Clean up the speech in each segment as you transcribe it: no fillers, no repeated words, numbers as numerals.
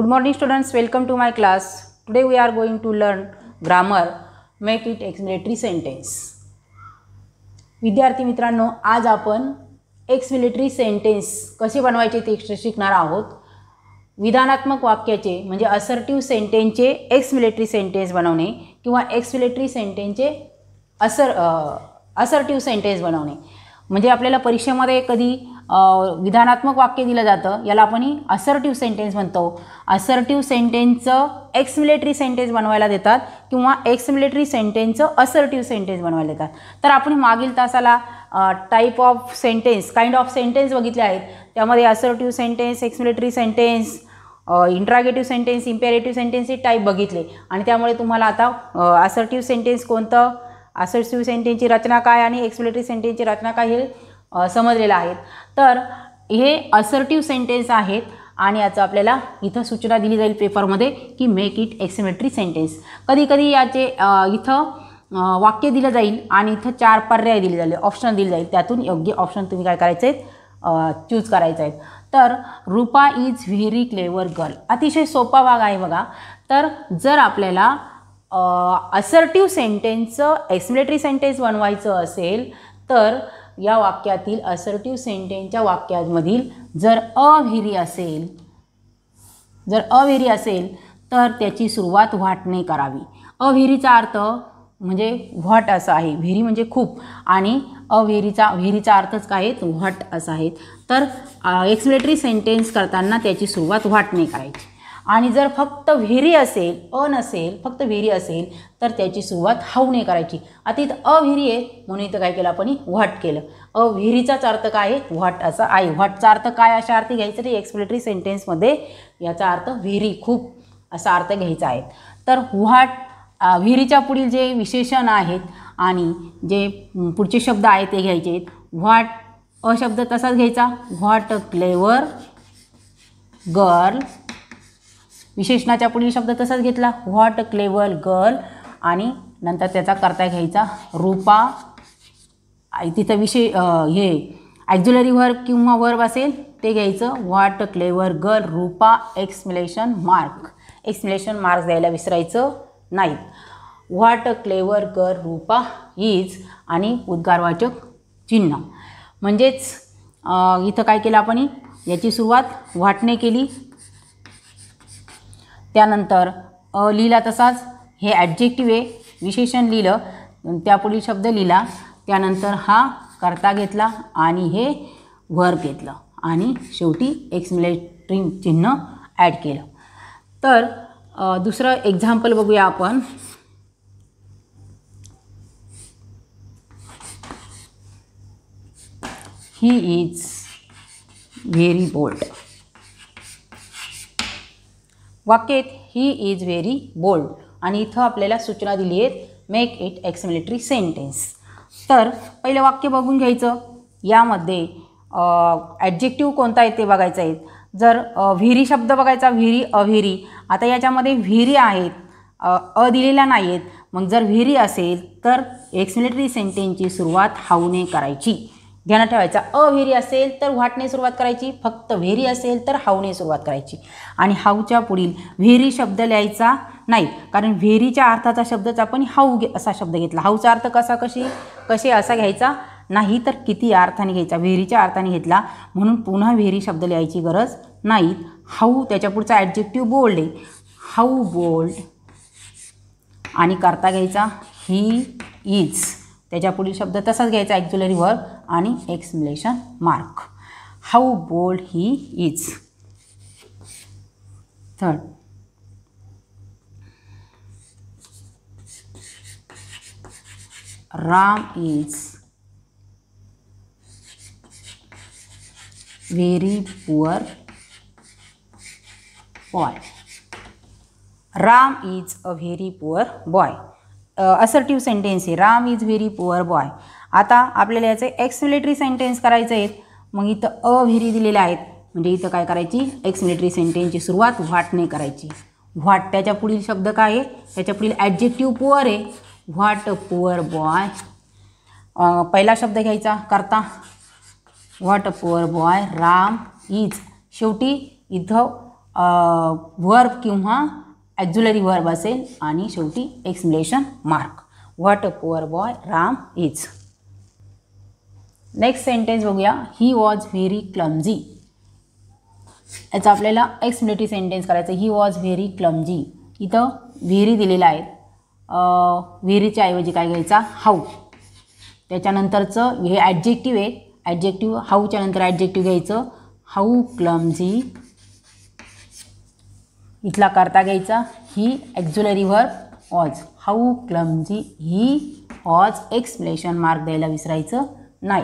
Good morning students, welcome to my class. Today we are going to learn grammar, make it explanatory sentence. विद्यार्थी मित्रांनो, आज आपण explanatory sentence कसे बनवायचे ते शिकणार आहोत. विधानात्मक वाक्याचे म्हणजे असर्टिव्ह सेंटेन्सचे एक्सप्लेनेटरी सेंटेन्स बनवणे किंवा एक्सप्लेनेटरी सेंटेन्सचे असर्टिव्ह सेंटेन्स बनवणे. म्हणजे आपल्याला परीक्षेमध्ये कधी विधानात्मक वाक्य दिलं जातं, याला आपण असर्टिव्ह सेंटेन्स म्हणतो. असर्टिव्ह सेंटेन्सचं एक्सप्लेनेटरी सेंटेन्स बनवायला देतात किंवा एक्सप्लेनेटरी सेंटेन्सचं असर्टिव्ह सेंटेन्स बनवायला देतात. तर आपण मागील तासाला type of sentence, kind of sentence बघितले आहेत. त्यामध्ये assertive sentence, explanatory sentence, interrogative sentence, imperative sentence हे टाईप बघितले आणि त्यामुळे तुम्हाला आता असर्टिव्ह सेंटेन्स कोणतं, असर्टिव्ह सेंटेन्सची रचना काय आणि एक्सप्लेनेटरी सेंटेन्सची रचना काय हे समजलेलं आहे. तर हे असर्टिव्ह सेंटेन्स आहेत आणि याचं आपल्याला इथं सूचना दिली जाईल पेपरमध्ये की मेक इट एक्सप्लेनेटरी सेंटेन्स. कधी कधी याचे इथं वाक्य दिलं जाईल आणि इथं 4 पर्याय दिले जाईल, ऑप्शन दिले जाईल. त्यातून योग्य ऑप्शन तुम्ही काय करायचे आहेत, चूज करायचं आहे. तर रूपा इज व्हेरी क्लेवर गर्ल, अतिशय सोपा भाग आहे बघा. तर जर आपल्याला असर्टिव्ह सेंटेन्सचं एक्सप्लेनेटरी सेंटेन्स बनवायचं असेल तर या वाक्यातील असर्टिव्ह सेंटेन्सच्या वाक्यांमधील जर अव्हेरी असेल तर त्याची सुरुवात व्हॉटने करावी. अव्हेरीचा अर्थ म्हणजे व्हॉट असा आहे, व्हेरी म्हणजे खूप आणि व्हेरीचा अर्थच काय आहे, व्हॉट असा आहे. तर एक्सप्लेनेटरी सेंटेन्स करताना त्याची सुरुवात व्हॉटने करायची. आणि जर फक्त व्हेरी असेल, नसेल, फक्त व्हेरी असेल तर त्याची सुरुवात हाऊने करायची. आता इथं अव्हेरी आहे म्हणून इथं काय केलं आपण, व्हॉट केलं. अव्हेरीचाच अर्थ काय आहे, व्हॉट असा आहे. व्हॉटचा अर्थ काय अशा अर्थी घ्यायचं ते एक्सप्लेनेटरी सेंटेन्समध्ये याचा अर्थ व्हेरी, खूप असा अर्थ घ्यायचा आहे. तर व्हॉट, व्हेरीच्या पुढील जे विशेषण आहेत आणि जे पुढचे शब्द आहेत ते घ्यायचे आहेत. व्हॉट अशब्द तसाच घ्यायचा, व्हॉट अ क्लेवर गर्ल. विशेषणाच्या पुढील शब्द तसाच घेतला, व्हॉट अ क्लेवर गर्ल आणि नंतर त्याचा करता घ्यायचा रूपा. तिथं हे ॲक्झिलरी वर्ब किंवा वर्ब असेल ते घ्यायचं, what a clever girl Rupa exclamation marks द्यायला विसरायचं नाही. What a clever girl Rupa is आणि उद्गारवाचक चिन्ह. म्हणजेच इथं काय केलं आपण, याची सुरुवात व्हॉटने केली. त्यानंतर लिहिला तसाच, हे ॲडजेक्टिव्ह आहे, विशेषण लिहिलं, त्यापुढील शब्द लिहिला, त्यानंतर हा कर्ता घेतला आणि हे वर्ब घेतलं आणि शेवटी एक्सक्लेमेटरी चिन्ह ॲड केलं. तर दुसरं एक्झाम्पल बघूया आपण. He is very bold. वाक्यात ही इज व्हेरी बोल्ड आणि इथं आपल्याला सूचना दिली आहेत मेक इट एक्सप्लेनेटरी सेंटेन्स. तर पहिलं वाक्य बघून घ्यायचं. यामध्ये ॲडजेक्टिव्ह कोणता आहे ते बघायचं आहे. जर व्हेरी शब्द बघायचा, व्हेरी, अव्हेरी. आता याच्यामध्ये व्हेरी आहेत, दिलेल्या नाही आहेत. मग जर व्हेरी असेल तर एक्सप्लेनेटरी सेंटेन्सची सुरुवात हाऊने करायची, ध्यानात ठेवायचा. अव्हेरी असेल तर व्हॉटने सुरुवात करायची, फक्त व्हेरी असेल तर हाऊने सुरुवात करायची. आणि हाऊच्या पुढील व्हेरी शब्द लिहायचा नाही, कारण व्हेरीच्या अर्थाचा शब्दच आपण हाऊ असा शब्द घेतला. हाऊचा अर्थ कसे असा घ्यायचा नाही, तर किती अर्थाने घ्यायचा, व्हेरीच्या अर्थाने घेतला म्हणून पुन्हा व्हेरी शब्द लिहायची गरज नाही. हाऊ, त्याच्या पुढचा ॲडजेक्टिव्ह बोल्ड आहे, हाऊ बोल्ड आणि करता घ्यायचा ही इज. त्याच्या पुढील शब्द तसाच घ्यायचा, ॲक्झिलरी वर्ब आणि exclamation mark. How bold he is. Third, Ram is very poor boy. Ram is a very poor boy. Assertive sentence आहे, Ram is very poor boy. आता आपल्याला याचे एक्सप्लेनेटरी सेंटेन्स करायचे आहेत. मग इथं अव्हेरी दिलेले आहेत म्हणजे इथं काय करायची, एक्सप्लेनेटरी सेंटेन्सची सुरुवात व्हॉटने करायची. व्हॉट, त्याच्या पुढील शब्द काय आहे, त्याच्या पुढील ॲडजेक्टिव्ह पुअर आहे, व्हॉट अ पुअर बॉय. पहिला शब्द घ्यायचा करता, what a poor boy Ram is. शेवटी इथं वर्ब किंवा ॲक्झुलरी वर्ब असेल आणि शेवटी exclamation mark. What a poor boy Ram is. Next sentence बघूया. He was very clumsy. याचा आपल्याला एक्सप्लेनेटरी सेंटेन्स करायचं. He was very clumsy. इथं व्हेरी दिलेला आहे. व्हेरीच्या ऐवजी काय घ्यायचा, हाऊ. त्याच्यानंतरचं हे ॲडजेक्टिव्ह आहे. ॲडजेक्टिव्ह हाऊच्या नंतर ॲडजेक्टिव्ह घ्यायचं. How clumsy. इथला करता घ्यायचा. He auxiliary verb was. How clumsy he was. Explanation mark द्यायला विसरायचं नाही.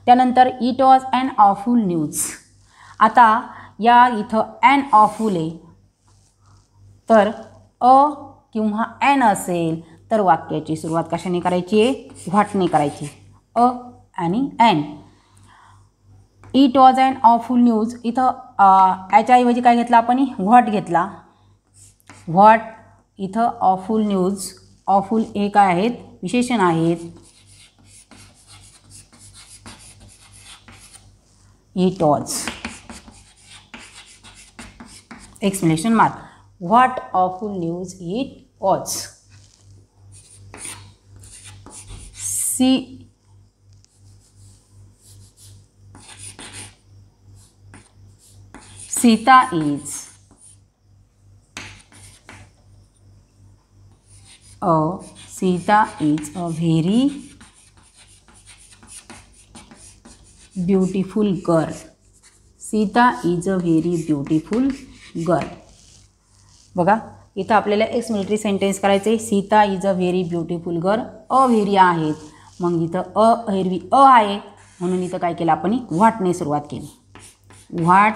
त्यानंतर it was an awful news. आता या इथं ॲन ऑफुल आहे, तर अ किंवा ॲन असेल तर वाक्याची सुरुवात कशाने करायची आहे, व्हॉटने करायची. अ आणि an. It was an awful news. इथं याच्याऐवजी काय घेतला आपण, व्हॉट घेतला. व्हॉट इथं ऑफुल न्यूज. ऑफुल हे काय आहेत, विशेषण आहेत. It was explanation mark. What awful news it was. Sita is a very beautiful girl. Sita is a very beautiful girl. बघा इथं आपल्याला एक्सप्लेनेटरी सेंटेन्स करायचं आहे. Sita is a very beautiful girl. A very आहेत, मग इथं एरवी अ आहे म्हणून इथं काय केलं आपण, व्हॉटने सुरुवात केली. व्हॉट.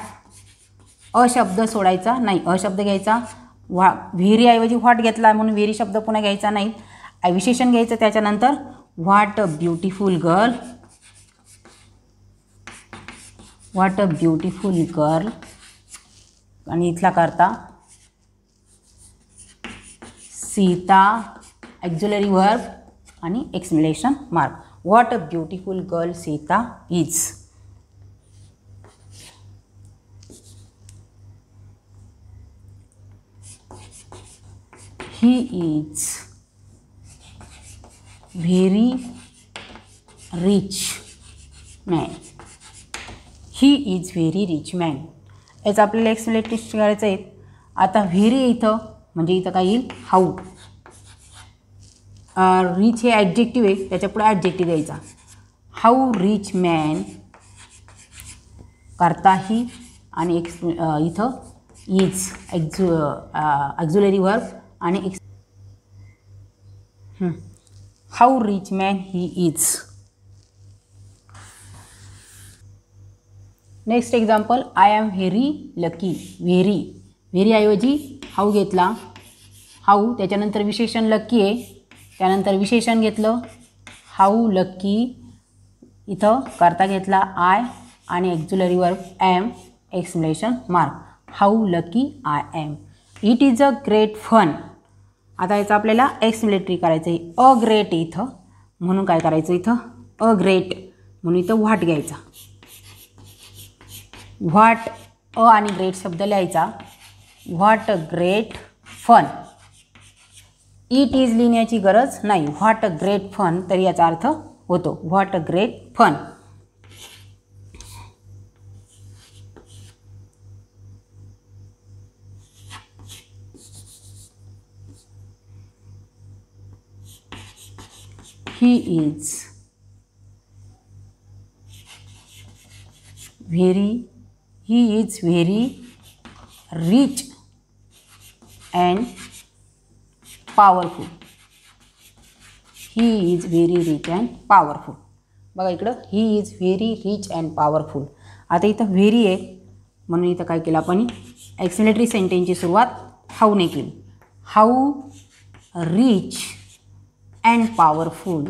अशब्द सोडायचा नाही, अशब्द घ्यायचा. व्हेरी ऐवजी व्हॉट घेतला म्हणून व्हेरी शब्द पुन्हा घ्यायचा नाही, विशेषण घ्यायचं. त्याच्यानंतर what a beautiful girl. What a beautiful girl. आणि इथला करता सीता ॲक्झुलरी वर्ब आणि exclamation mark. What a beautiful girl Sita is. He is very rich man. He is very rich man. याचं आपल्याला एक्सप्लेनेटरी करायचं आहे. आता व्हेरी इथं म्हणजे इथं काय येईल, हाऊ. रिच हे ॲडजेक्टिव्ह आहे, त्याच्यापुढे ॲडजेक्टिव्ह द्यायचा. How rich man. करता ही आणि इथं इज ॲक्झुलरी वर्ब आणि how rich man he is. Next example. I am very lucky. Very. Very ऐवजी हाऊ घेतला. हाऊ त्याच्यानंतर विशेषण लकी आहे, त्यानंतर विशेषण घेतलं हाऊ लकी. इथं करता घेतला आय आणि auxiliary verb am. Exclamation mark. How lucky I am. It is a great fun. आता याचं आपल्याला एक्सप्लेनेटरी करायचं आहे. अ ग्रेट इथं म्हणून काय करायचं, इथं अ ग्रेट म्हणून इथं व्हॉट घ्यायचा. व्हॉट अ आणि ग्रेट शब्द लिहायचा. What a great fun. It is लिहिण्याची गरज नाही. व्हॉट अ ग्रेट फन तरी याचा अर्थ होतो. What a great fun. He is very rich and powerful. He is very rich and powerful. बघा इकडं he is very rich and powerful. आता इथं व्हेरी आहे म्हणून इथं काय केलं आपण, एक्सप्लेनेटरी सेंटेन्सची सुरुवात हाऊने केली. How rich and powerful.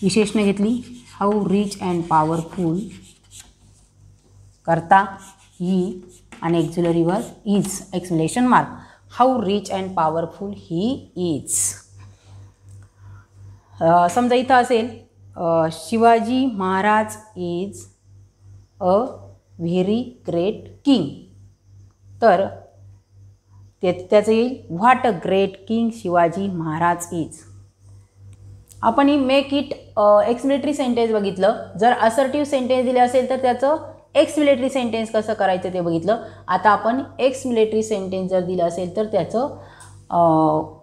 विशेषण घेतली हाऊ रिच अँड पॉवरफुल. करता ही आणि auxiliary verb is. Exclamation mark. How rich and powerful he is. समजा इथं असेल Shivaji Maharaj is a very great king. तर त्याचं येईल what a great king Shivaji Maharaj is. आपण ही मेक इट एक्सप्लेनेटरी सेंटेन्स बघितलं. जर असर्टिव्ह सेंटेन्स दिले असेल तर त्याचं एक्सप्लेनेटरी सेंटेन्स कसं करायचं ते बघितलं. आता आपण एक्सप्लेनेटरी सेंटेन्स जर दिलं असेल तर त्याचं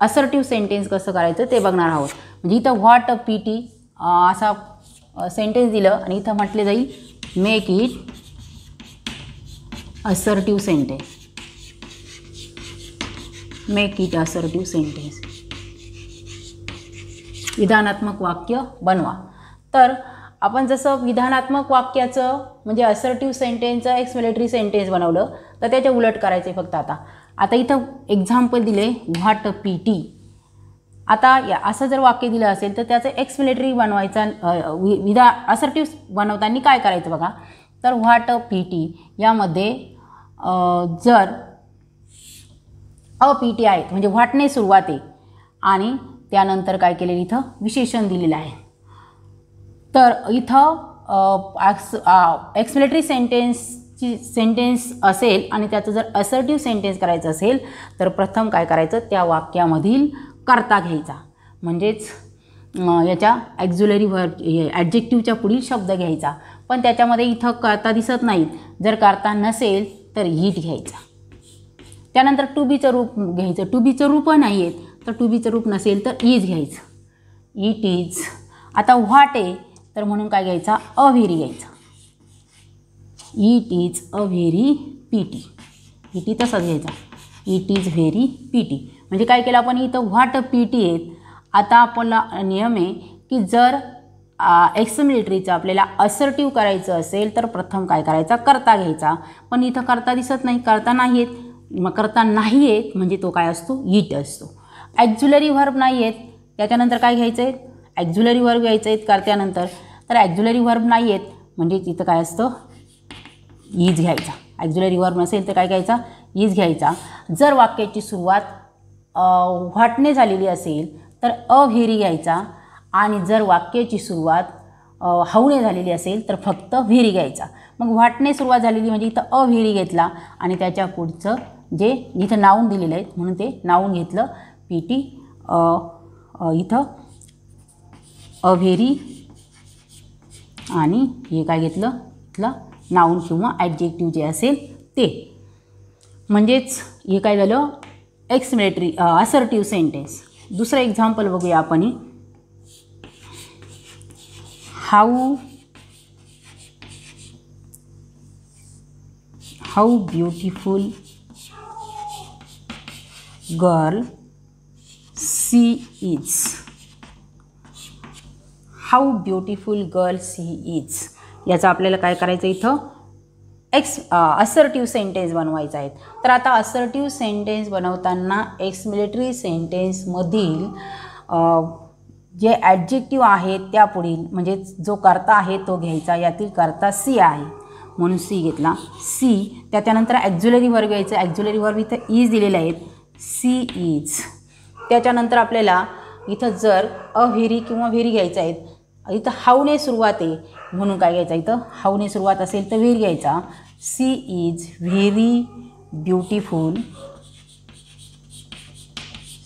असर्टिव्ह सेंटेन्स कसं करायचं ते बघणार आहोत. म्हणजे इथं व्हॉट अ पी टी असा सेंटेन्स दिलं आणि इथं म्हटले जाईल make it assertive sentence. Make it assertive sentence. विधानात्मक वाक्य बनवा. तर आपण जसं विधानात्मक वाक्याचं म्हणजे असर्टिव्ह सेंटेन्सचं एक्सप्लेनेटरी सेंटेन्स बनवलं तर त्याच्या उलट करायचे फक्त. आता इथं एक्झाम्पल दिले व्हॉट पी टी. आता असं जर वाक्य दिलं असेल तर त्याचं एक्सप्लेनेटरी बनवायचा असर्टिव्ह बनवताना काय करायचं बघा. तर व्हॉट पी टी यामध्ये जर पी टी आहेत म्हणजे व्हॉटने सुरुवात आहे आणि त्यानंतर काय केलेलं इथं विशेषण दिलेलं आहे. तर इथं एक्सप्लेनेटरी सेंटेन्स असेल आणि त्याचं जर असर्टिव्ह सेंटेन्स करायचं असेल तर प्रथम काय करायचं त्या वाक्यामधील कर्ता घ्यायचा. म्हणजेच याच्या ॲक्झिलरी वर्ब ॲडजेक्टिव्हच्या पुढील शब्द घ्यायचा. पण त्याच्यामध्ये इथं कर्ता दिसत नाहीत. जर कर्ता नसेल तर इट घ्यायचा. त्यानंतर टू बीचं रूप घ्यायचं. टू बीचं रूप नाही आहेत तर टू बीचं रूप नसेल तर इज घ्यायचं. It is. आता व्हॉट आहे तर म्हणून काय घ्यायचा अव्हेरी घ्यायचा. It is a very P T. P T तसाच घ्यायचा. It is very P T. म्हणजे काय केलं आपण इथं व्हॉट पी टी आहेत. आता आपला नियम आहे की जर एक्सप्लेनेटरीचं आपल्याला असर्टिव्ह करायचं असेल तर प्रथम काय करायचा कर्ता घ्यायचा. पण इथं कर्ता दिसत नाही. कर्ता नाही आहेत. मग कर्ता नाही आहेत म्हणजे तो काय असतो इट असतो. ॲक्झिलरी व्हर्ब नाही आहेत त्याच्यानंतर काय घ्यायचं आहे ॲक्झिलरी व्हर्ब घ्यायचं आहेत कर्त्यानंतर. तर ॲक्झिलरी व्हर्ब नाही आहेत म्हणजे तिथं काय असतं इज घ्यायचा. ॲक्झिलरी व्हर्ब नसेल तर काय घ्यायचा इज घ्यायचा. जर वाक्याची सुरुवात व्हॉटने झालेली असेल तर अव्हेरी घ्यायचा आणि जर वाक्याची सुरुवात हाऊने झालेली असेल तर फक्त व्हेरी घ्यायचा. मग व्हॉटने सुरुवात झालेली म्हणजे इथं अव्हेरी घेतला आणि त्याच्या पुढचं जे इथं नाऊन दिलेलं आहे म्हणून ते नाऊन घेतलं पी टी. इथं अव्हेरी आणि हे काय घेतलं इथलं नाऊन किंवा ॲडजेक्टिव्ह जे असेल ते. म्हणजेच हे काय झालं एक्सप्लेनेटरी असर्टिव्ह सेंटेन्स. दुसरं एक्झाम्पल बघूया आपण. How beautiful girl she is. How beautiful girl she is याचं आपल्याला काय करायचं इथं असर्टिव्ह सेंटेन्स बनवायचा आहे. तर आता असर्टिव्ह सेंटेन्स बनवताना एक्सप्लेनेटरी सेंटेन्समधील जे ॲडजेक्टिव्ह आहेत त्यापुढील म्हणजे जो कर्ता आहे तो घ्यायचा. यातील कर्ता सी आहे म्हणून सी घेतला. सी त्याच्यानंतर ॲक्झिलरी व्हर्ब घ्यायचं. ॲक्झिलरी व्हर्ब इथं इज दिलेले आहेत सी इज. त्याच्यानंतर आपल्याला इथं जर अव्हेरी किंवा व्हेरी घ्यायचं आहे इथं हाऊने सुरुवात आहे म्हणून काय घ्यायचं इथं हाऊने सुरुवात असेल तर व्हेरी घ्यायचा. She is very beautiful.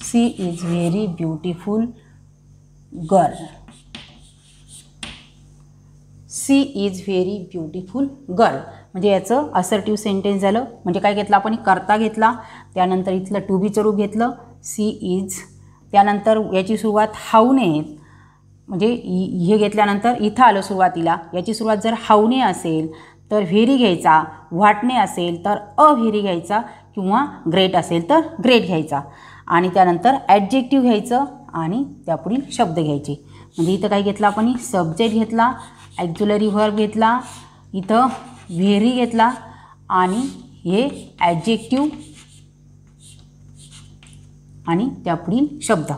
She is very beautiful girl. She is very beautiful girl म्हणजे याचं असर्टिव्ह सेंटेन्स झालं. म्हणजे काय घेतलं आपण कर्ता घेतला त्यानंतर इथलं टू बीचं रूप घेतलं सी इज. त्यानंतर याची सुरुवात हाऊने म्हणजे हे घेतल्यानंतर इथं आलं सुरुवातीला. याची सुरुवात जर हाऊने असेल तर व्हेरी घ्यायचा. व्हॉटने असेल तर अव्हेरी घ्यायचा किंवा ग्रेट असेल तर ग्रेट घ्यायचा. आणि त्यानंतर ॲडजेक्टिव्ह घ्यायचं आणि त्यापुढील शब्द घ्यायचे. म्हणजे इथं काय घेतलं आपण सब्जेक्ट घेतला. ॲक्झिलरी व्हर्ब घेतला. इथं व्हेरी घेतला आणि हे ॲडजेक्टिव्ह आणि त्यापुढील शब्द.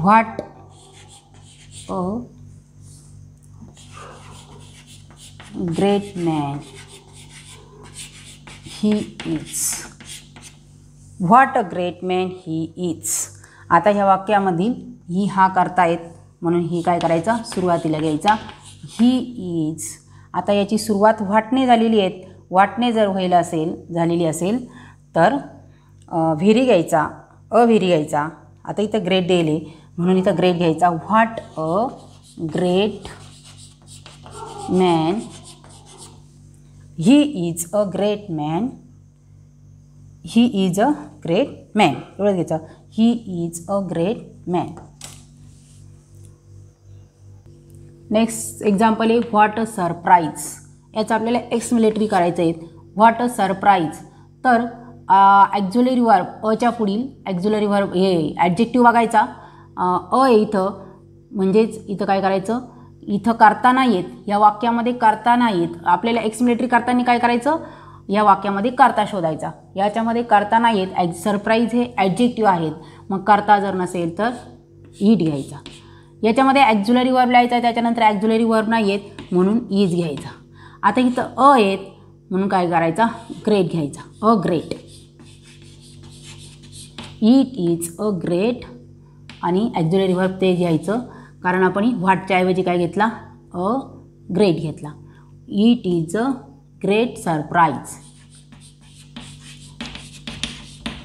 What a great man he is. What a great man he is. आता ह्या वाक्यामधील ही हा करता येत म्हणून ही काय करायचा सुरुवातीला घ्यायचा ही इज. आता याची सुरुवात व्हॉटने झालेली आहे. व्हॉटने जर व्हायला झालेली असेल तर व्हेरी घ्यायचा, व्हेरी घ्यायचा. आता इथं ग्रेट दिले म्हणून इथं ग्रेट घ्यायचा. What a great man he is a great man. He is a great man एवढं घ्यायचं. He is a great man. Next example आहे व्हॉट अ सरप्राईज. याचं आपल्याला एक्सप्लेनेटरी करायचं आहे. What a surprise. तर ॲक्झिलरी वर्ब अच्या पुढील ॲक्झिलरी वर्ब हे ॲडजेक्टिव्ह बघायचा. आहे इथं म्हणजेच इथं काय करायचं इथं करता नाही येत. या वाक्यामध्ये करता नाही येत. आपल्याला एक्सप्लेनेटरी करताना काय करायचं या वाक्यामध्ये करता शोधायचा. याच्यामध्ये करता नाही येत. सरप्राईज हे ॲडजेक्टिव्ह आहेत. मग करता जर नसेल तर इट घ्यायचा. याच्यामध्ये ॲक्झिलरी वर्ब लिहायचा. त्याच्यानंतर ॲक्झिलरी वर्ब नाही येत म्हणून इज घ्यायचा. आता इथं येत म्हणून काय करायचा ग्रेट घ्यायचा. A great. It is a great आणि ॲक्झिलरी वर्ब ते घ्यायचं कारण आपण व्हॉटच्या ऐवजी काय घेतला अ ग्रेट घेतला. It is a great surprise.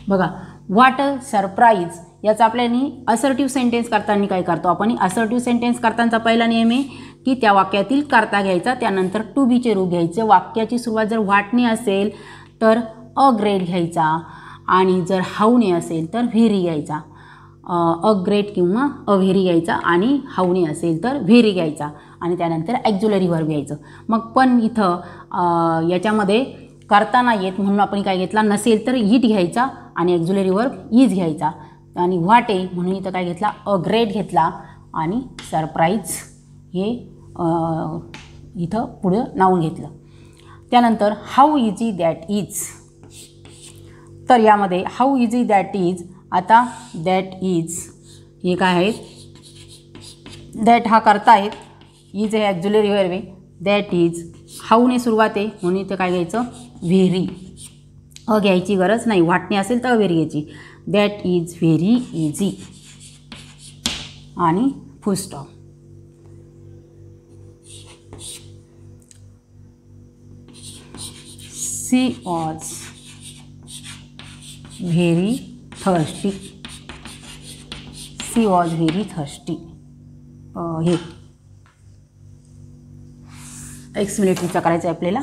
बघा व्हॉट अ सरप्राईज याचा आपल्याने असर्टिव्ह सेंटेन्स करताना काय करतो आपण असर्टिव्ह सेंटेन्स करतानाचा पहिला नियम आहे की त्या वाक्यातील करता घ्यायचा त्यानंतर टू बीचे रूप घ्यायचे. वाक्याची सुरुवात जर व्हॉटने असेल तर अ ग्रेट घ्यायचा आणि जर हाऊने असेल तर व्हेरी घ्यायचा. अ ग्रेट किंवा अ व्हेरी घ्यायचा आणि हाऊने असेल तर व्हेरी घ्यायचा आणि त्यानंतर ॲक्झिलरी वर्ब घ्यायचं. मग पण इथं याच्यामध्ये करता नाही येत म्हणून आपण काय घेतला नसेल तर इट घ्यायचा आणि ॲक्झिलरी वर्ब इज घ्यायचा आणि व्हॉट आहे म्हणून इथं काय घेतला अ ग्रेट घेतला आणि सरप्राईज हे इथं पुढं नाव घेतलं. त्यानंतर हाऊ इझी दॅट इज. तर यामध्ये हाऊ इझी दॅट इज. आता दॅट इज हे काय आहेत दॅट हा करता आहेत. इज हे ॲक्झिलरी वर्ब आहे. दॅट इज हाऊने सुरुवात आहे म्हणून इथं काय घ्यायचं व्हेरी. अ घ्यायची गरज नाही. व्हॉटने असेल तर व्हेरी घ्यायची. दॅट इज व्हेरी इझी आणि full stop. She was very thirsty. She was very thirsty. हे एक्सप्लेनेटरीचा करायचं आहे आपल्याला.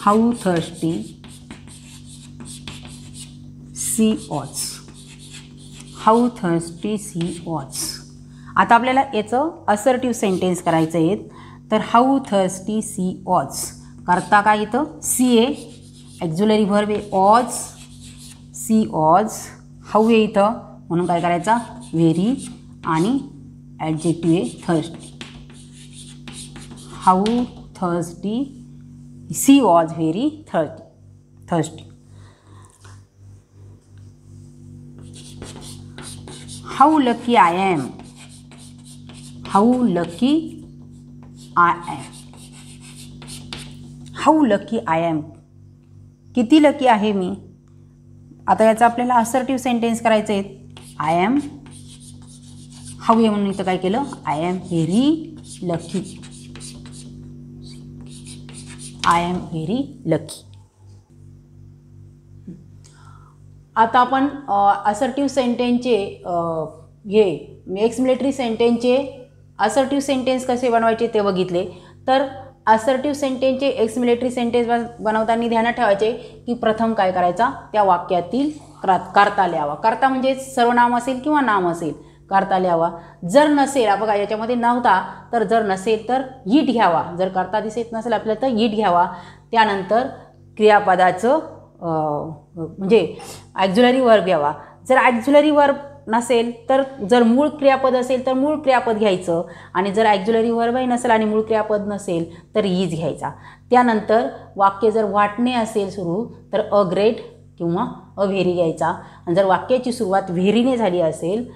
How thirsty she was. How thirsty she was. आता आपल्याला याचं असर्टिव्ह सेंटेन्स करायचं आहे. तर हाऊ थर्स्टी सी वॉज. करता काय इथं सी आहे ॲक्झिलरी वर्ब आहे वॉज. She was. हाऊ आहे इथं म्हणून काय करायचा व्हेरी आणि ॲडजेक्टिव्ह आहे thirsty. How thirsty she was very thirsty. How lucky I am. How lucky I am. How lucky I am. किती लकी आहे मी. आता याचा आपल्याला असर्टिव्ह सेंटेन्स करायचं आहे. आय एम हाऊ आहे म्हणून इथं काय केलं I am very lucky. I am very lucky. आता आपण असर्टिव्ह सेंटेन्सचे हे एक्सप्लेनेटरी सेंटेन्सचे असर्टिव्ह सेंटेन्स कसे बनवायचे ते बघितले. तर असर्टिव्ह सेंटेन्सचे एक्सप्लेनेटरी सेंटेन्स बनवताना ध्यानात ठेवायचे की प्रथम काय करायचा त्या वाक्यातील करता लिहावा. करता म्हणजे सर्वनाम असेल किंवा नाम असेल करता लिहावा. जर नसेल बघा याच्यामध्ये नव्हता तर जर नसेल तर इट घ्यावा. जर करता दिसत नसेल आपल्याला तर इट घ्यावा. त्यानंतर क्रियापदाचं म्हणजे ॲक्झिलरी वर्ब घ्यावा. जर ॲक्झिलरी वर्ब नसेल तर जर मूळ क्रियापद असेल तर मूळ क्रियापद घ्यायचं आणि जर ॲक्झिलरी वर्बही नसेल आणि मूळ क्रियापद नसेल तर इज घ्यायचा. त्यानंतर वाक्य जर व्हॉटने असेल सुरू तर अ ग्रेट किंवा अ व्हेरी घ्यायचा आणि जर वाक्याची सुरुवात व्हेरीने झाली असेल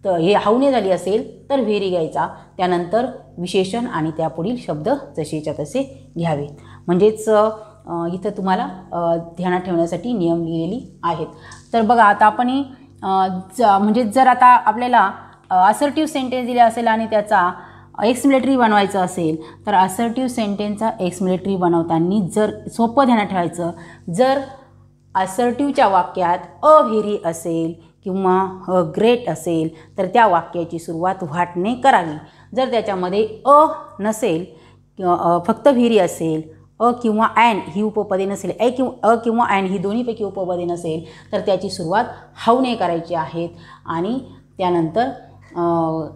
तर हे हाऊने झाली असेल तर व्हेरी घ्यायचा. त्यानंतर विशेषण आणि त्यापुढील शब्द जसेच्या तसे घ्यावे. म्हणजेच इथं तुम्हाला ध्यानात ठेवण्यासाठी नियम लिहिलेली आहेत. तर बघा आता आपण म्हणजे जर आता आपल्याला असर्टिव्ह सेंटेन्स दिले असेल आणि त्याचा एक्सप्लेटरी बनवायचं असेल तर असर्टिव्ह सेंटेन्सचा एक्सप्लेटरी बनवताना जर सोपं ध्यानात ठेवायचं, जर असर्टिव्हच्या वाक्यात अ व्हेरी असेल किंवा अ ग्रेट असेल तर त्या वाक्याची सुरुवात व्हाटने करावी. जर त्याच्यामध्ये अ नसेल किंवा फक्त व्हेरी असेल, अ किंवा ॲन ही उपपदे नसेल, अ किंवा ॲन ही दोन्हीपैकी उपपदे नसेल तर त्याची सुरुवात हाऊने करायची आहेत. आणि त्यानंतर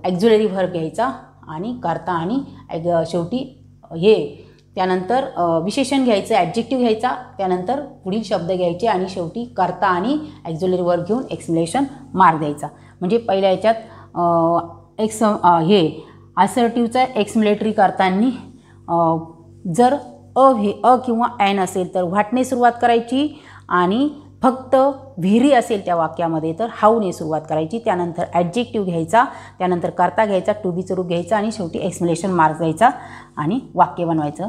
ॲक्झिलरी व्हर्ब घ्यायचा आणि कर्ता आणि शेवटी त्यानंतर विशेषण घ्यायचं, ॲडजेक्टिव्ह घ्यायचा, त्यानंतर पुढील शब्द घ्यायचे आणि शेवटी कर्ता आणि ॲक्झिलरी वर्ब घेऊन एक्सक्लेमेशन मार्क द्यायचा. म्हणजे पहिल्या याच्यात असर्टिव्हचा एक्सप्लेटरी करताना जर अ किंवा ॲन असेल तर व्हाटने सुरुवात करायची आणि फक्त व्हेरी असेल त्या वाक्यामध्ये तर हाऊने सुरुवात करायची. त्यानंतर ॲडजेक्टिव्ह घ्यायचा, त्यानंतर कर्ता घ्यायचा, टू बीचं रूप घ्यायचं आणि शेवटी एक्सप्लेनेशन मार्क द्यायचा आणि वाक्य बनवायचं.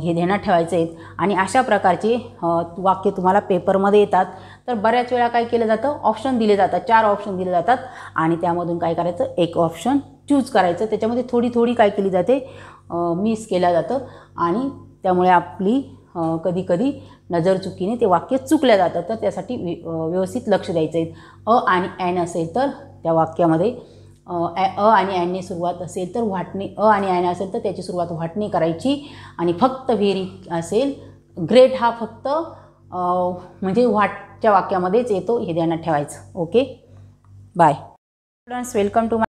हे ध्यानात ठेवायचं आहे. आणि अशा प्रकारचे वाक्य तुम्हाला पेपरमध्ये येतात. तर बऱ्याच वेळा काय केलं जातं, ऑप्शन दिले जातात, 4 ऑप्शन दिले जातात आणि त्यामधून काय करायचं, एक ऑप्शन चूज करायचं. त्याच्यामध्ये थोडी काय केली जाते, मिस केलं जातं आणि त्यामुळे आपली कधी कधी नजर चुकीने ते वाक्य चुकलं जातं. तर त्यासाठी व्यवस्थित लक्ष द्यायचं आहे. अ आणि ॲन असेल तर त्या वाक्यामध्ये अ आणि ॲनने सुरुवात असेल तर व्हाटने, अ आणि ॲन असेल तर त्याची सुरुवात व्हाटने करायची आणि फक्त व्हेरी असेल, ग्रेट हा फक्त म्हणजे व्हाटच्या वाक्यामध्येच येतो, हे ध्यानात ठेवायचं. Okay, bye students, welcome to